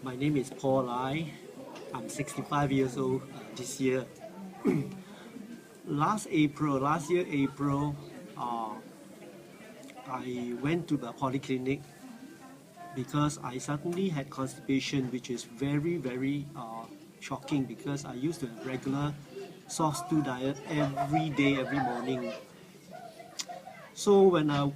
My name is Paul Lai. I'm 65 years old this year. Last year April, I went to the polyclinic because I suddenly had constipation, which is very shocking because I used to have regular soft stew diet every day, every morning. So when I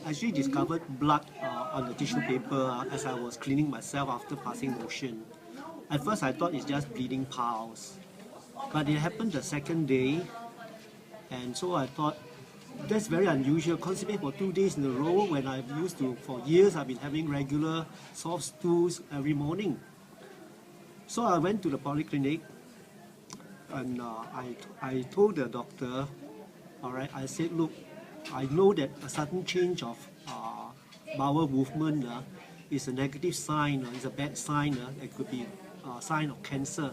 actually discovered blood on the tissue paper as I was cleaning myself after passing motion. At first I thought it's just bleeding piles, but it happened the second day, and so I thought that's very unusual. Constipate for 2 days in a row when I've used to, for years I've been having regular soft stools every morning. So I went to the polyclinic and I told the doctor, all right, I said, look, I know that a sudden change of bowel movement is a negative sign, is a bad sign. It could be a sign of cancer.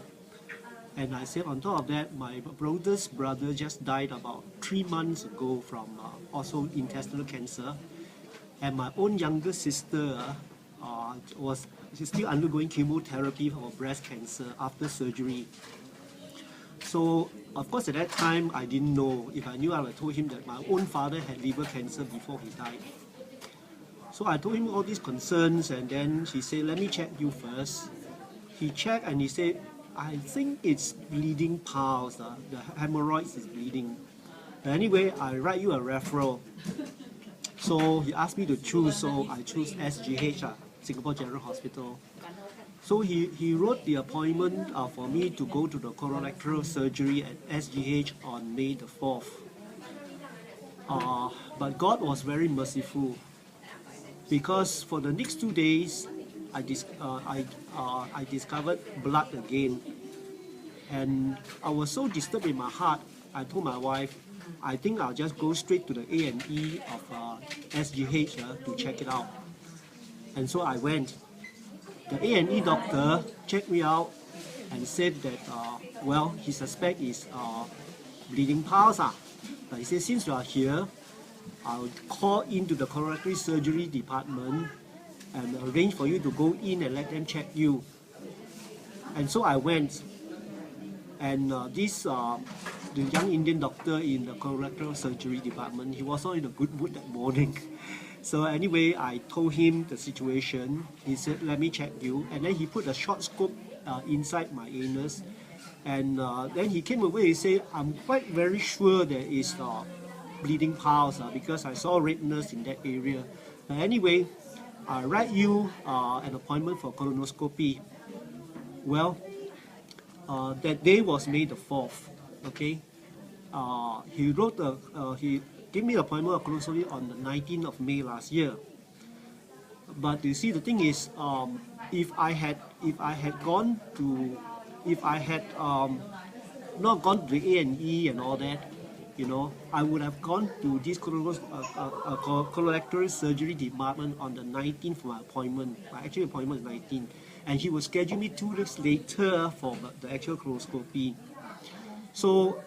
And I said, on top of that, my brother's brother just died about 3 months ago from also intestinal cancer. And my own younger sister she's still undergoing chemotherapy for breast cancer after surgery. So, of course, at that time, I didn't know. If I knew, I would have told him that my own father had liver cancer before he died. So I told him all these concerns, and then she said, let me check you first. He checked and he said, I think it's bleeding piles. The hemorrhoids is bleeding. But anyway, I write you a referral. So he asked me to choose, so I chose SGH, Singapore General Hospital. So he wrote the appointment for me to go to the colorectal surgery at SGH on May the 4th. But God was very merciful because for the next 2 days, I discovered blood again. And I was so disturbed in my heart, I told my wife, I think I'll just go straight to the A&E of SGH to check it out. And so I went. The A&E doctor checked me out and said that, well, he suspects is bleeding piles. But he said, since you are here, I'll call into the colorectal surgery department and arrange for you to go in and let them check you. And so I went. And the young Indian doctor in the colorectal surgery department, he was not in a good mood that morning. So anyway, I told him the situation. He said, let me check you. And then he put a short scope inside my anus. And then he came away and said, I'm quite very sure there is bleeding piles because I saw redness in that area. But anyway, I write you an appointment for colonoscopy. Well, that day was May the 4th. Okay, he gave me an appointment of colonoscopy on the 19th of May last year. But you see, the thing is, if I had not gone to the A&E and all that, you know, I would have gone to this colorectal surgery department on the 19th for my appointment. My actual appointment is 19th. And he will schedule me 2 weeks later for the actual colonoscopy. So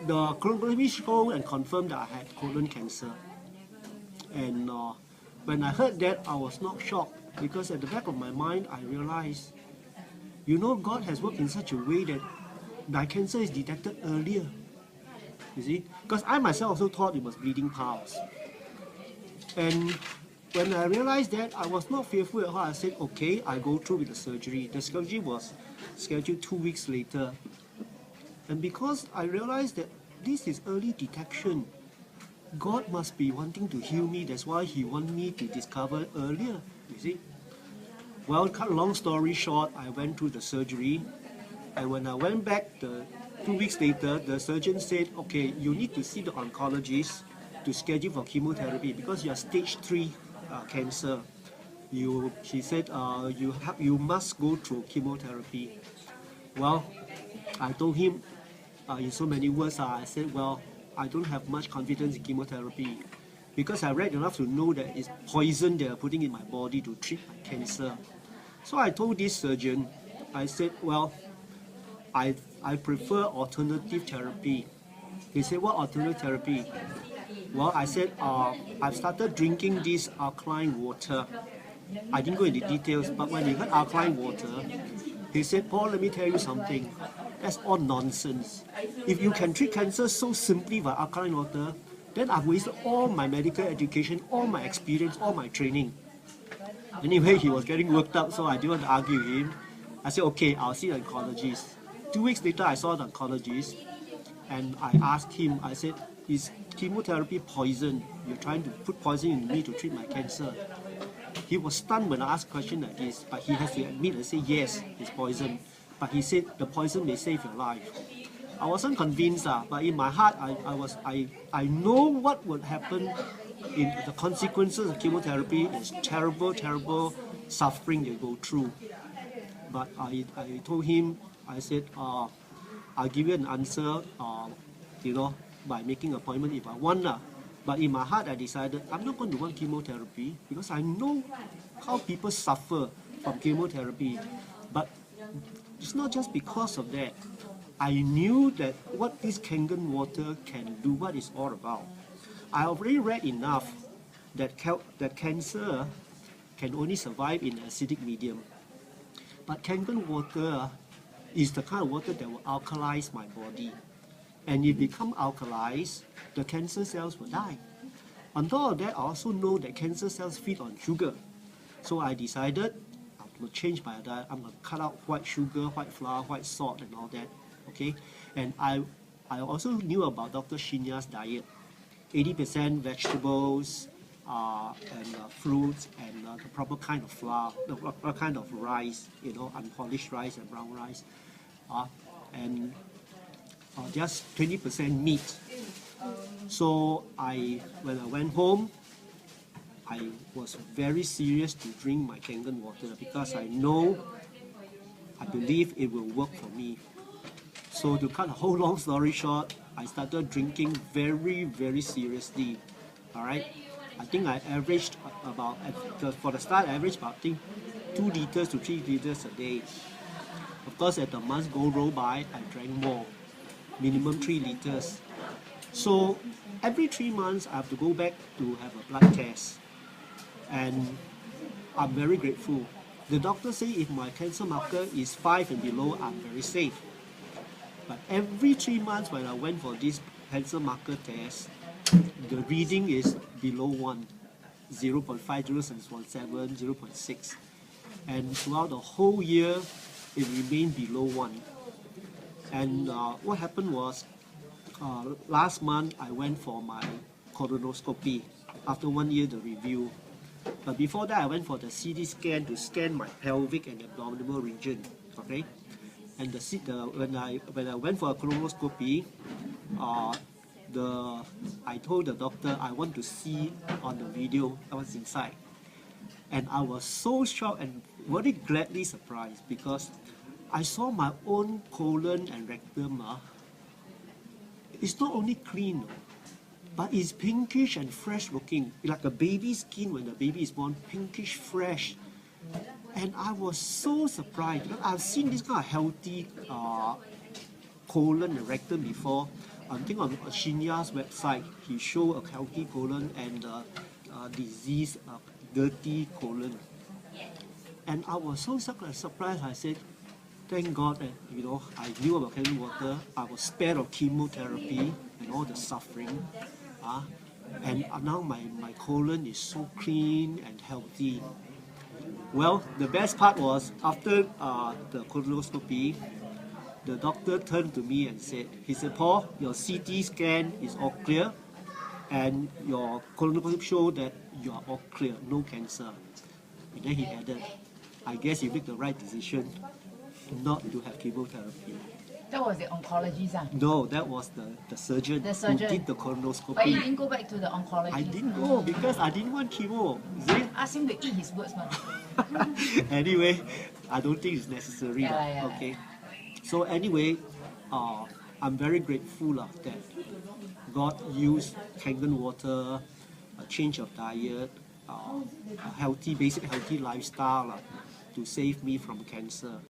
the colonoscopy showed and confirmed that I had colon cancer. And when I heard that, I was not shocked because at the back of my mind, I realized, you know, God has worked in such a way that my cancer is detected earlier. You see, because I myself also thought it was bleeding piles. And when I realized that, I was not fearful at all. I said, okay, I go through with the surgery. The surgery was scheduled 2 weeks later. And because I realized that this is early detection, God must be wanting to heal me. That's why He wants me to discover earlier, you see. Well, cut a long story short, I went through the surgery. And when I went back 2 weeks later, the surgeon said, okay, you need to see the oncologist to schedule for chemotherapy because you are stage 3 cancer. She said, you must go through chemotherapy. Well, I told him in so many words, I said, well, I don't have much confidence in chemotherapy because I read enough to know that it's poison they are putting in my body to treat my cancer. So I told this surgeon, I said, well, I prefer alternative therapy. He said, what alternative therapy? Well, I said, I've started drinking this alkaline water. I didn't go into details, but when he heard alkaline water, he said, Paul, let me tell you something. That's all nonsense. If you can treat cancer so simply by alkaline water, then I've wasted all my medical education, all my experience, all my training. Anyway, he was getting worked up, so I didn't want to argue with him. I said, okay, I'll see the oncologist. 2 weeks later, I saw the oncologist, and I asked him, I said, is chemotherapy poison? You're trying to put poison in me to treat my cancer. He was stunned when I asked a question like this, but he has to admit and say, yes, it's poison. But he said, the poison may save your life. I wasn't convinced, but in my heart, I know what would happen in the consequences of chemotherapy is terrible, terrible suffering they go through. But I told him, I said, I'll give you an answer, by making an appointment if I want. But in my heart, I decided I'm not going to want chemotherapy because I know how people suffer from chemotherapy. But it's not just because of that. I knew that what this Kangen water can do, what it's all about. I already read enough that cancer can only survive in acidic medium. But Kangen water is the kind of water that will alkalize my body. And if it become alkalized, the cancer cells will die. On top of that, I also know that cancer cells feed on sugar. So I decided I'm going to change my diet. I'm going to cut out white sugar, white flour, white salt and all that. Okay? And I also knew about Dr. Shinya's diet. 80% vegetables and fruits and the proper kind of flour, the proper kind of rice, unpolished rice and brown rice. And just 20% meat. So when I went home, I was very serious to drink my Kangen water because I believe it will work for me. So to cut a whole long story short, I started drinking very, very seriously. All right, I think I averaged for the start, I averaged about 2 liters to 3 liters a day. Of course, as the months go by, I drank more, minimum 3 liters. So every 3 months, I have to go back to have a blood test. And I'm very grateful. The doctor say if my cancer marker is 5 and below, I'm very safe. But every 3 months when I went for this cancer marker test, the reading is below 1, 0.5, 0.7, 0.6. And throughout the whole year, it remained below 1. And what happened was, last month I went for my colonoscopy. After 1 year, the review. But before that, I went for the CT scan to scan my pelvic and abdominal region. Okay, and when I went for a colonoscopy, I told the doctor I want to see on the video what's inside, and I was so shocked and very gladly surprised because I saw my own colon and rectum. It's not only clean, but it's pinkish and fresh looking, like a baby's skin when the baby is born, pinkish fresh. And I was so surprised because I've seen this kind of healthy colon and rectum before. I think on Shinya's website, he showed a healthy colon and diseased, dirty colon. And I was so surprised. I said, thank God that I knew about Kangen water. I was spared of chemotherapy and all the suffering. And now my colon is so clean and healthy. Well, the best part was after the colonoscopy, the doctor turned to me and said, Paul, your CT scan is all clear and your colonoscopy showed that you are all clear, no cancer. And then he added, I guess you make the right decision not to have chemotherapy. That was the oncologist? No, that was the surgeon who did the colonoscopy. But you didn't go back to the oncologist? I didn't go because I didn't want chemo. See? Ask him to eat his words, man. Anyway, I don't think it's necessary. Okay. So anyway, I'm very grateful that God used Kangen water, a change of diet, a basic healthy lifestyle to save me from cancer.